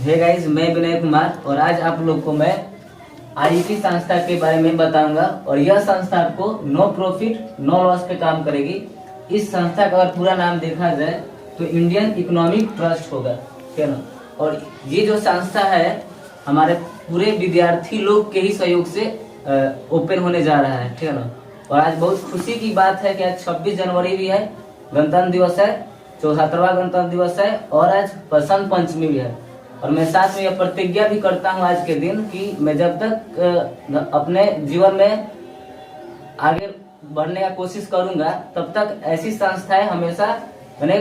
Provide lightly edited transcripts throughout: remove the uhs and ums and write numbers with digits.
Hey guys, मैं विनय कुमार और आज आप लोग को मैं आईटी संस्था के बारे में बताऊंगा। और यह संस्था आपको नो प्रॉफिट नो लॉस पे काम करेगी। इस संस्था का अगर पूरा नाम देखा जाए तो इंडियन इकोनॉमिक ट्रस्ट होगा, ठीक है ना। और ये जो संस्था है हमारे पूरे विद्यार्थी लोग के ही सहयोग से ओपन होने जा रहा है, ठीक है ना। और आज बहुत खुशी की बात है कि आज 26 जनवरी भी है, गणतंत्र दिवस है, 74वां गणतंत्र दिवस है और आज बसंत पंचमी भी है। और मैं साथ में यह प्रतिज्ञा भी करता हूँ आज के दिन कि मैं जब तक अपने जीवन में आगे बढ़ने का कोशिश करूंगा तब तक ऐसी संस्थाएं हमेशा मैंने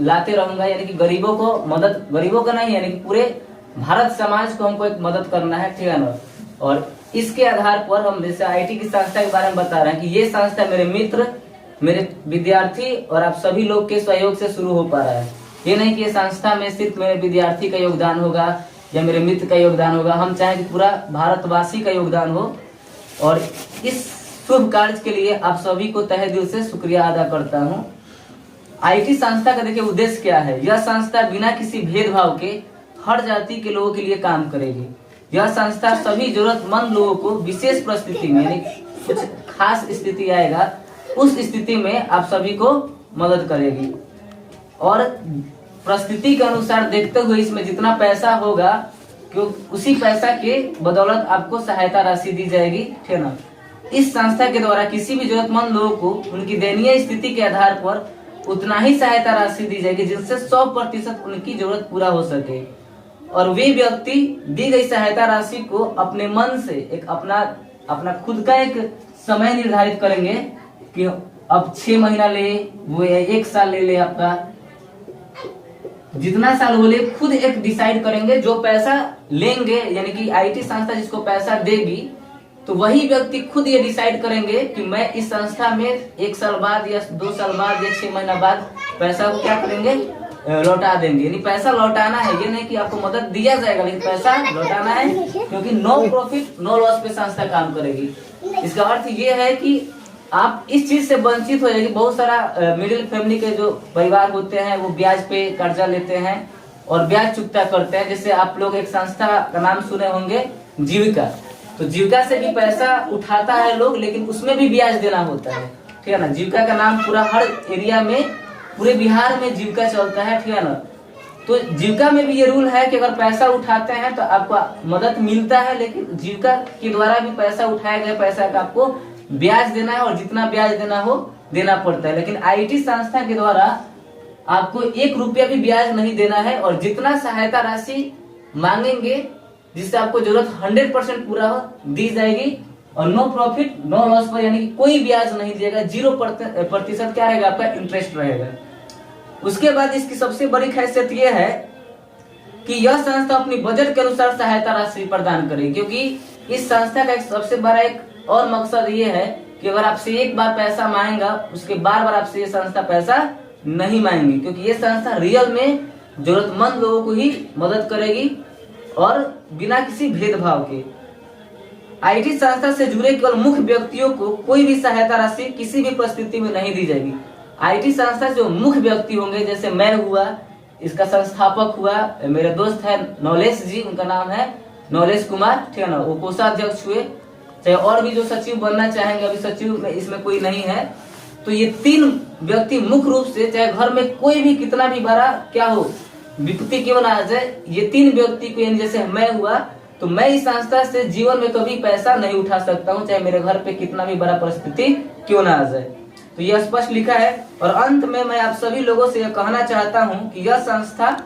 लाते रहूंगा। यानी कि गरीबों को मदद, गरीबों का नहीं, यानी कि पूरे भारत समाज को हमको एक मदद करना है, ठीक है ना। और इसके आधार पर हम जैसे आईटी की संस्था के बारे में बता रहे हैं कि ये संस्था मेरे मित्र, मेरे विद्यार्थी और आप सभी लोग के सहयोग से शुरू हो पा रहा है। ये नहीं कि ये संस्था में सिर्फ मेरे विद्यार्थी का योगदान होगा या मेरे मित्र का योगदान होगा, हम चाहें कि पूरा भारतवासी का योगदान हो। और इस शुभ कार्य के लिए आप सभी को तहे दिल से शुक्रिया अदा करता हूँ। आईटी संस्था का देखिए उद्देश्य क्या है। यह संस्था बिना किसी भेदभाव के हर जाति के लोगों के लिए काम करेगी। यह संस्था सभी जरूरतमंद लोगों को विशेष परिस्थिति में, यानी कुछ खास स्थिति आएगा उस स्थिति में आप सभी को मदद करेगी। और परिस्थिति के अनुसार देखते हुए इसमें जितना पैसा होगा क्यों उसी पैसा के बदौलत आपको सहायता राशि दी जाएगी, ठीक है ना। इस संस्था के द्वारा किसी भी जरूरतमंद लोगों को उनकी दयनीय स्थिति के आधार पर उतना ही सहायता राशि दी जाएगी जिससे 100% उनकी जरूरत पूरा हो सके। और वे व्यक्ति दी गई सहायता राशि को अपने मन से एक अपना खुद का एक समय निर्धारित करेंगे कि अब 6 महीना ले, वो 1 साल ले आपका जितना साल हो ले, खुद एक डिसाइड करेंगे। जो पैसा लेंगे यानी कि आईटी संस्था जिसको पैसा देगी तो वही व्यक्ति खुद ये डिसाइड करेंगे कि मैं इस संस्था में 1 साल बाद या 2 साल बाद या 6 महीना बाद पैसा को क्या करेंगे, लौटा देंगे। यानी पैसा लौटाना है, ये नहीं कि आपको मदद दिया जाएगा लेकिन पैसा लौटाना है, क्योंकि नो प्रॉफिट नो लॉस पे संस्था काम करेगी। इसका अर्थ ये है कि आप इस चीज से वंचित हो जाएगी। बहुत सारा मिडिल फैमिली के जो परिवार होते हैं वो ब्याज पे कर्जा लेते हैं और ब्याज चुकता करते हैं। जैसे आप लोग एक संस्था का नाम सुने होंगे, जीविका। तो जीविका से भी पैसा उठाता है लोग, लेकिन उसमें भी ब्याज देना होता है, ठीक है ना। जीविका का नाम पूरा हर एरिया में, पूरे बिहार में जीविका चलता है, ठीक है ना। तो जीविका में भी ये रूल है कि अगर पैसा उठाते हैं तो आपको मदद मिलता है, लेकिन जीविका के द्वारा भी पैसा उठाया गया पैसा का आपको ब्याज देना है और जितना ब्याज देना हो देना पड़ता है। लेकिन आईटी संस्था के द्वारा आपको 1 रुपया भी ब्याज नहीं देना है और जितना सहायता राशि मांगेंगे जिससे आपको जरूरत 100% पूरा हो दी जाएगी। और नो प्रॉफिट नो लॉस पर, यानी कि कोई ब्याज नहीं दिएगा, 0% क्या रहेगा आपका इंटरेस्ट रहेगा। उसके बाद इसकी सबसे बड़ी खासियत यह है कि यह संस्था अपनी बजट के अनुसार सहायता राशि प्रदान करेगी। क्योंकि इस संस्था का एक सबसे बड़ा एक और मकसद ये है कि अगर आपसे एक बार पैसा मांगेगा उसके बार आपसे ये संस्था पैसा नहीं मांगेगी, क्योंकि ये संस्था रियल में जरूरतमंद लोगों को ही मदद करेगी और बिना किसी भेदभाव के। आईटी संस्था से जुड़े केवल मुख्य व्यक्तियों को कोई भी सहायता राशि किसी भी परिस्थिति में नहीं दी जाएगी। आईटी संस्था जो मुख्य व्यक्ति होंगे, जैसे मैं हुआ, इसका संस्थापक हुआ मेरे दोस्त है नौलेश जी, उनका नाम है नौलेश कुमार, ठीक है ना। वो कोषाध्यक्ष हुए, चाहे और भी जो सचिव बनना चाहेंगे, अभी सचिव में इसमें कोई नहीं है। तो ये 3 व्यक्ति मुख्य रूप से, चाहे घर में कोई भी कितना भी बड़ा क्या हो विपत्ति क्यों ना आ जाए, ये 3 व्यक्ति को, यानी जैसे मैं हुआ तो मैं इस संस्था से जीवन में कभी पैसा नहीं उठा सकता हूँ, चाहे मेरे घर पे कितना भी बड़ा परिस्थिति क्यों ना आ जाए। तो यह स्पष्ट लिखा है। और अंत में मैं आप सभी लोगों से यह कहना चाहता हूँ कि यह संस्था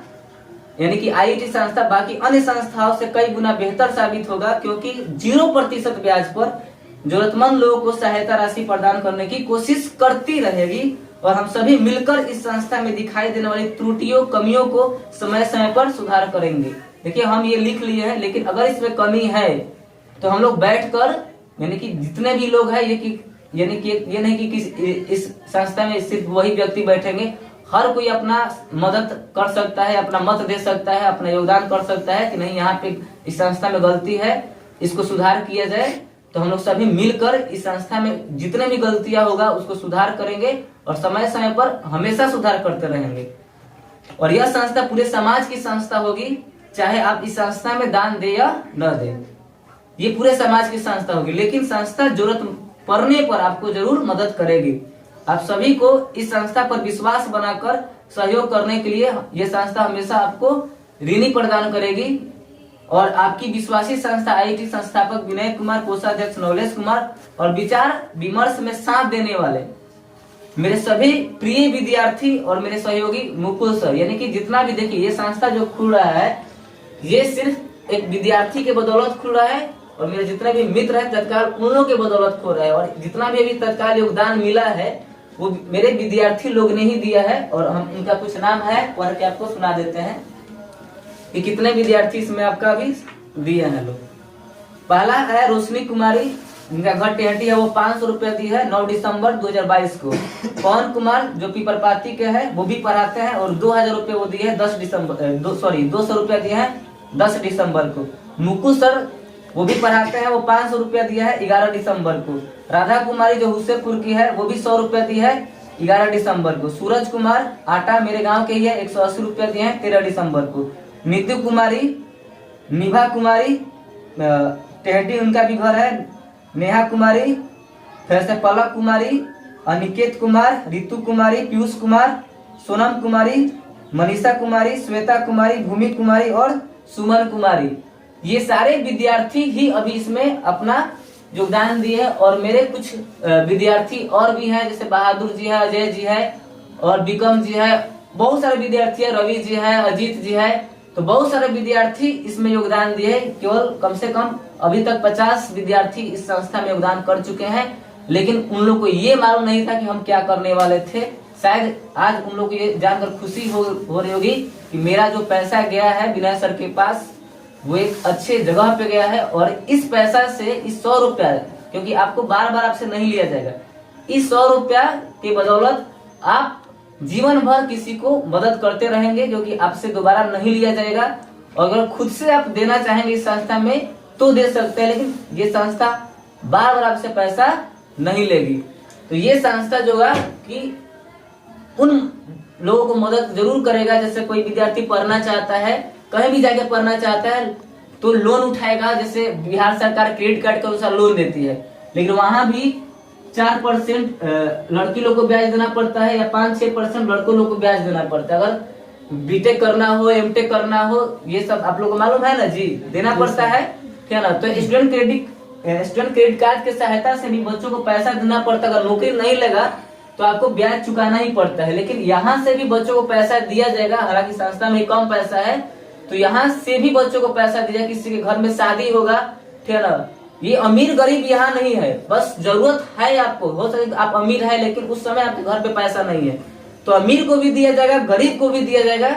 यानी कि आईटी संस्था बाकी अन्य संस्थाओं से कई गुना बेहतर साबित होगा, क्योंकि 0% ब्याज पर जरूरतमंद लोगों को सहायता राशि प्रदान करने की कोशिश करती रहेगी। और हम सभी मिलकर इस संस्था में दिखाई देने वाली त्रुटियों, कमियों को समय समय पर सुधार करेंगे। देखिए हम ये लिख लिए हैं, लेकिन अगर इसमें कमी है तो हम लोग बैठकर, यानी कि जितने भी लोग हैं, यानी कि ये नहीं कि इस संस्था में सिर्फ वही व्यक्ति बैठेंगे, हर कोई अपना मदद कर सकता है, अपना मत दे सकता है, अपना योगदान कर सकता है कि नहीं यहाँ पे इस संस्था में गलती है, इसको सुधार किया जाए। तो हम लोग सभी मिलकर इस संस्था में जितने भी गलतियां होगा उसको सुधार करेंगे और समय समय पर हमेशा सुधार करते रहेंगे। और यह संस्था पूरे समाज की संस्था होगी, चाहे आप इस संस्था में दान दे या न दे। ये पूरे समाज की संस्था होगी, लेकिन संस्था जरूरत पड़ने पर आपको जरूर मदद करेगी। आप सभी को इस संस्था पर विश्वास बनाकर सहयोग करने के लिए ये संस्था हमेशा आपको ऋणी प्रदान करेगी। और आपकी विश्वासी संस्था आईआईटी संस्थापक विनय कुमार, कोषाध्यक्ष नवलेश कुमार और विचार विमर्श में साथ देने वाले मेरे सभी प्रिय विद्यार्थी और मेरे सहयोगी मुकुल सर, यानी कि जितना भी देखिए ये संस्था जो खुल रहा है ये सिर्फ एक विद्यार्थी के बदौलत खुल रहा है और मेरे जितने भी मित्र है तत्काल उन लोगों के बदौलत खुल रहा है। और जितना भी अभी तत्काल योगदान मिला है वो मेरे विद्यार्थी लोग ने ही दिया है। और हम इनका कुछ नाम है पढ़ के आपको सुना देते हैं कि कितने विद्यार्थी इसमें आपका भी दिए हैं लोग। पहला है रोशनी कुमारी, इनका घर टेहटी है, वो 500 रुपया दी है 9 दिसंबर 2022 को। पवन कुमार जो पीपरपाती के है वो भी पढ़ाते हैं और 2000 रुपये वो दिए है 200 रुपया दिए है 10 दिसंबर को। मुकुल सर वो भी पढ़ाते हैं, वो 500 रुपया दिया है 11 दिसंबर को। राधा कुमारी जो हुसैनपुर की है वो भी 100 रुपया दी है 11 दिसंबर को। सूरज कुमार आटा मेरे गांव के ही है, 180 रुपया दिए हैं 13 दिसंबर को। नीतू कुमारी, निभा कुमारी टेहटी उनका भी घर है, नेहा कुमारी, फिर से पलक कुमारी, अनिकेत कुमार, रितु कुमारी, पीयूष कुमार, सोनम कुमारी, मनीषा कुमारी, श्वेता कुमारी, भूमि कुमारी और सुमन कुमारी, ये सारे विद्यार्थी ही अभी इसमें अपना योगदान दिए हैं। और मेरे कुछ विद्यार्थी और भी हैं, जैसे बहादुर जी है, अजय जी है और विक्रम जी है, बहुत सारे विद्यार्थी है, रवि जी है, अजीत जी है, तो बहुत सारे विद्यार्थी इसमें योगदान दिए। केवल कम से कम अभी तक 50 विद्यार्थी इस संस्था में योगदान कर चुके हैं, लेकिन उन लोग को ये मालूम नहीं था कि हम क्या करने वाले थे। शायद आज उन लोग को ये जानकर खुशी हो रही होगी कि मेरा जो पैसा गया है विनय सर के पास वो एक अच्छे जगह पे गया है। और इस पैसा से इस 100 रुपया, क्योंकि आपको बार बार आपसे नहीं लिया जाएगा, इस 100 रुपया के बदौलत आप जीवन भर किसी को मदद करते रहेंगे, जो कि आपसे दोबारा नहीं लिया जाएगा। और अगर खुद से आप देना चाहेंगे इस संस्था में तो दे सकते हैं, लेकिन ये संस्था बार बार आपसे पैसा नहीं लेगी। तो ये संस्था जो है कि उन लोगों को मदद जरूर करेगा। जैसे कोई विद्यार्थी पढ़ना चाहता है, कहीं भी जाके पढ़ना चाहता है तो लोन उठाएगा, जैसे बिहार सरकार क्रेडिट कार्ड के अनुसार लोन देती है, लेकिन वहां भी 4% लड़की लोग को ब्याज देना पड़ता है या 5-6% लड़कों लोग को ब्याज देना पड़ता है। अगर बीटेक करना हो, एमटेक करना हो, ये सब आप लोग को मालूम है ना जी, देना पड़ता है, क्या ना। तो स्टूडेंट क्रेडिट कार्ड की सहायता से भी बच्चों को पैसा देना पड़ता है। अगर नौकरी नहीं लगा तो आपको ब्याज चुकाना ही पड़ता है, लेकिन यहाँ से भी बच्चों को पैसा दिया जाएगा। हालांकि संस्था में कम पैसा है, तो यहाँ से भी बच्चों को पैसा दिया जाएगा। किसी के घर में शादी होगा, ठीक है ना, ये अमीर गरीब यहाँ नहीं है, बस जरूरत है आपको। हो सके आप अमीर है लेकिन उस समय आपके घर पे पैसा नहीं है, तो अमीर को भी दिया जाएगा, गरीब को भी दिया जाएगा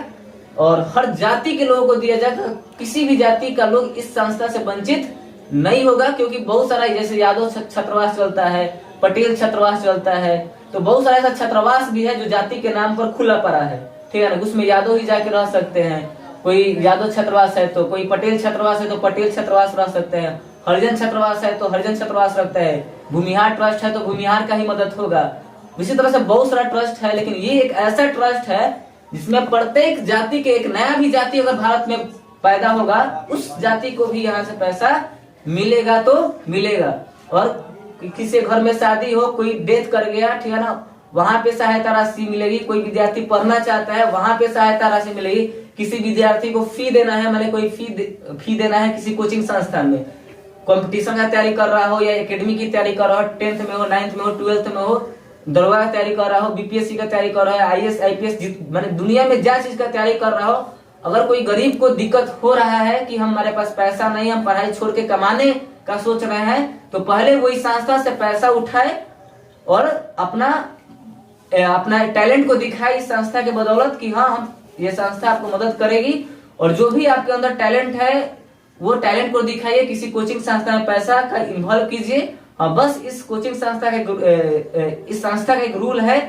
और हर जाति के लोगों को दिया जाएगा। किसी भी जाति का लोग इस संस्था से वंचित नहीं होगा, क्योंकि बहुत सारा जैसे यादव छात्रावास चलता है, पटेल छात्रावास चलता है, तो बहुत सारा ऐसा छात्रावास भी है जो जाति के नाम पर खुला पड़ा है, ठीक है ना। उसमें यादव ही जाके रह सकते हैं, कोई यादव छात्रावास है तो कोई पटेल छात्रावास है तो पटेल छात्रावास रह सकते हैं, हरिजन छात्रावास है तो हरिजन छात्रावास रखता है, भूमिहार ट्रस्ट है तो भूमिहार का ही मदद होगा। इसी तरह से बहुत सारा ट्रस्ट है, लेकिन ये एक ऐसा ट्रस्ट है जिसमें प्रत्येक जाति के, एक नया भी जाति अगर भारत में पैदा होगा उस जाति को भी यहाँ से पैसा मिलेगा तो मिलेगा। और किसी घर में शादी हो, कोई डेथ कर गया, ठीक है ना, वहां पे सहायता राशि मिलेगी। कोई विद्यार्थी पढ़ना चाहता है, वहां पे सहायता राशि मिलेगी। किसी विद्यार्थी को फी देना है, मैंने कोई फी देना है किसी कोचिंग संस्थान में, कंपटीशन का तैयारी कर रहा हो या एकेडमी की तैयारी कर रहा हो, 10th में हो, 9th में हो, 12th में हो, दरोगा का तैयारी कर रहा हो, बीपीएससी का तैयारी कर रहा है, IAS IPS, मैंने दुनिया में जहाँ चीज का तैयारी कर रहा हो, अगर कोई गरीब को दिक्कत हो रहा है कि हमारे पास पैसा नहीं, हम पढ़ाई छोड़ के कमाने का सोच रहे हैं, तो पहले वही संस्था से पैसा उठाए और अपना टैलेंट को दिखाए इस संस्था के बदौलत कि हाँ, हम ये संस्था आपको मदद करेगी। और जो भी आपके अंदर टैलेंट है वो टैलेंट को दिखाइए। किसी कोचिंग संस्था में पैसा का इन्वॉल्व कीजिए। हाँ, बस इस कोचिंग संस्था इस संस्था का एक रूल है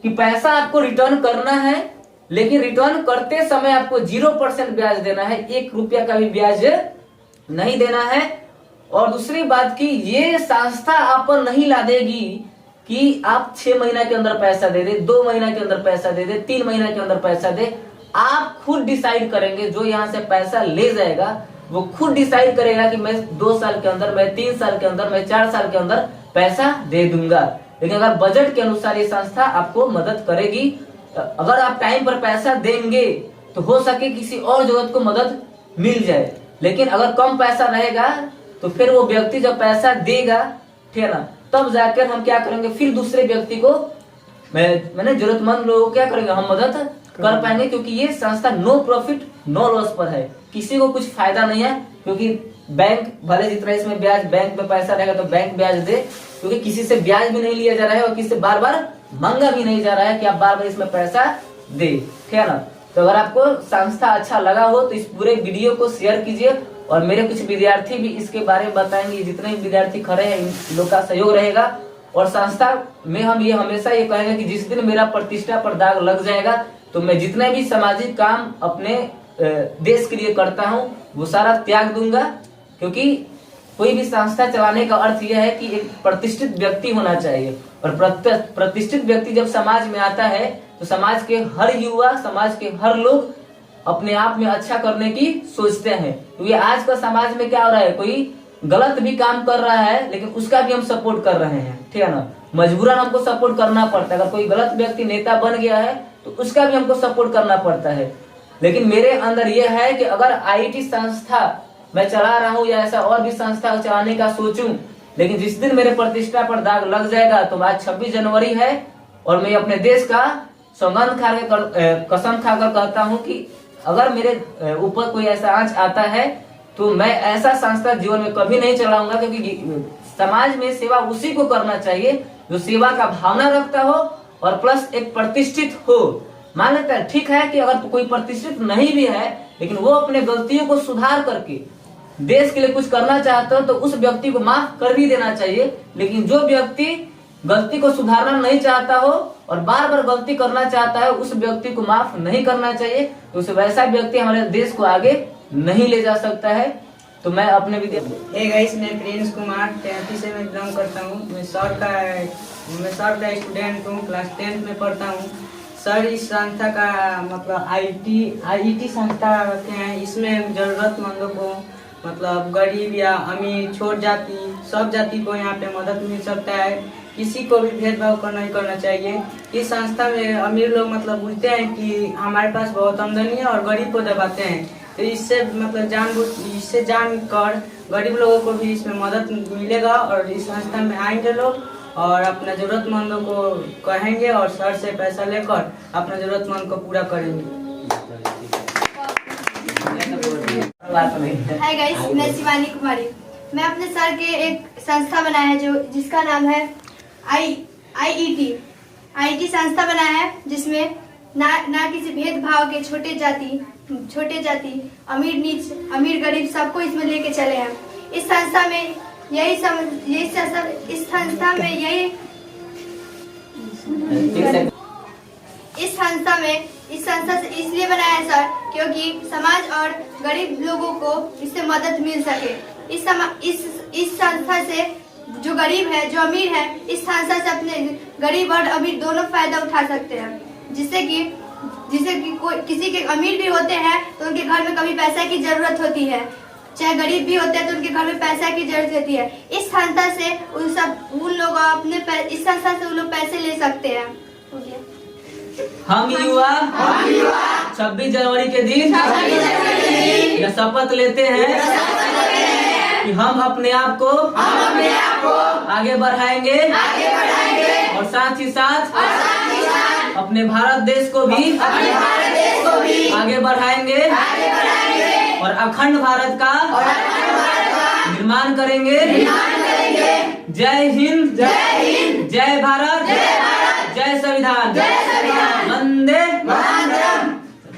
कि पैसा आपको रिटर्न करना है, लेकिन रिटर्न करते समय आपको 0% ब्याज देना है, 1 रुपया का भी ब्याज नहीं देना है। और दूसरी बात की ये संस्था आप पर नहीं ला देगी कि आप 6 महीना के अंदर पैसा दे दे, 2 महीना के अंदर पैसा दे दे, 3 महीना के अंदर पैसा दे। आप खुद डिसाइड करेंगे, जो यहाँ से पैसा ले जाएगा वो खुद डिसाइड करेगा कि मैं 2 साल के अंदर, मैं 3 साल के अंदर, मैं 4 साल के अंदर पैसा दे दूंगा। लेकिन अगर बजट के अनुसार ये संस्था आपको मदद करेगी, अगर आप टाइम पर पैसा देंगे तो हो सके किसी और जरूरत को मदद मिल जाए। लेकिन अगर कम पैसा रहेगा तो फिर वो व्यक्ति जब पैसा देगा, ठीक है ना, तब जाकर हम क्या करेंगे, फिर दूसरे व्यक्ति को मैंने जरूरतमंद लोगों को क्या करेंगे, हम मदद कर पाएंगे। क्योंकि ये संस्था नो प्रॉफिट नो लॉस पर है, किसी को कुछ फायदा नहीं है। क्योंकि बैंक भले जितना इसमें ब्याज, बैंक में पैसा रहेगा तो बैंक ब्याज दे, क्योंकि किसी से ब्याज भी नहीं लिया जा रहा है और किसी से बार बार मांगा भी नहीं जा रहा है कि आप बार बार इसमें पैसा दे, ठीक है ना। तो अगर आपको संस्था अच्छा लगा हो तो इस पूरे वीडियो को शेयर कीजिए, और मेरे कुछ विद्यार्थी भी इसके बारे में बताएंगे। जितने भी विद्यार्थी खड़े हैं इन लोग का सहयोग रहेगा। और संस्था में हम ये हमेशा ये कहेंगे कि जिस दिन मेरा प्रतिष्ठा पर दाग लग जाएगा तो मैं जितने भी सामाजिक काम अपने देश के लिए करता हूँ वो सारा त्याग दूंगा। क्योंकि कोई भी संस्था चलाने का अर्थ यह है कि एक प्रतिष्ठित व्यक्ति होना चाहिए, और प्रतिष्ठित व्यक्ति जब समाज में आता है तो समाज के हर युवा, समाज के हर लोग अपने आप में अच्छा करने की सोचते हैं। क्योंकि आज का समाज में क्या हो रहा है, कोई गलत भी काम कर रहा है लेकिन उसका भी हम सपोर्ट कर रहे हैं, ठीक है ना। मजबूरन हमको सपोर्ट करना पड़ता है। अगर कोई गलत व्यक्ति नेता बन गया है तो उसका भी हमको सपोर्ट करना पड़ता है। लेकिन मेरे अंदर यह है कि अगर आईटी संस्था मैं चला रहा हूँ या ऐसा और भी संस्था चलाने का सोचूं, लेकिन जिस दिन मेरे प्रतिष्ठा पर दाग लग जाएगा, तो आज 26 जनवरी है और मैं अपने देश का सौगंध कसम खाकर कहता हूँ कि अगर मेरे ऊपर कोई ऐसा आंच आता है तो मैं ऐसा संस्था जीवन में कभी नहीं चलाऊंगा। क्योंकि समाज में सेवा उसी को करना चाहिए जो सेवा का भावना रखता हो और प्लस एक प्रतिष्ठित हो। मान लेते हैं ठीक है कि अगर कोई प्रतिष्ठित नहीं भी है लेकिन वो अपने गलतियों को सुधार करके देश के लिए कुछ करना चाहता हो तो उस व्यक्ति को माफ कर भी देना चाहिए। लेकिन जो व्यक्ति गलती को सुधारना नहीं चाहता हो और बार बार गलती करना चाहता है, उस व्यक्ति को माफ नहीं करना चाहिए। तो उस वैसा व्यक्ति हमारे देश को आगे नहीं ले जा सकता है। तो मैं अपने हे गाइस, मैं प्रिंस कुमार 33 से मैं बिलोंग करता हूँ। मैं सर का स्टूडेंट हूँ, क्लास 10th में पढ़ता हूँ। सर इस संस्था का मतलब आईटी संस्था रखे हैं। इसमें जरूरतमंदों को मतलब गरीब या अमीर, छोट जाति, सब जाति को यहाँ पे मदद मिल सकता है। किसी को भी भेदभाव नहीं करना चाहिए। इस संस्था में अमीर लोग मतलब बोलते हैं कि हमारे पास बहुत आमदनी है और गरीब को दबाते हैं। तो इससे मतलब इससे जानकर गरीब लोगों को भी इसमें मदद मिलेगा और इस संस्था में आएंगे लोग और अपना जरूरतमंदों को कहेंगे और सर से पैसा लेकर अपना जरूरतमंद को पूरा करेंगे। हाय गाइस, मैं शिवानी कुमारी। मैं अपने सर के एक संस्था बनाया है जो जिसका नाम है आईटी संस्था बनाया है, जिसमें ना किसी भेदभाव के छोटे जाति अमीर गरीब सबको इसमें लेके चले हैं। इस संस्था में इस संस्था से इसलिए बनाया है सर क्योंकि समाज और गरीब लोगों को इससे मदद मिल सके। इस संस्था से जो गरीब है, जो अमीर है, इस संस्था से अपने गरीब और अमीर दोनों फायदा उठा सकते हैं। जिससे कि किसी के अमीर भी होते हैं तो उनके घर में कभी पैसा की जरूरत होती है, चाहे गरीब भी होते हैं तो उनके घर में पैसा की जरूरत होती है। इस संस्था से इस संस्था से उन लोग पैसे ले सकते हैं। हम युवा 26 जनवरी के दिन यह शपथ लेते हैं कि हम अपने आप को आगे बढ़ाएंगे और साथ ही साथ अपने भारत देश को भी आगे बढ़ाएंगे और अखंड भारत का निर्माण करेंगे। जय हिंद, जय भारत, जय संविधान।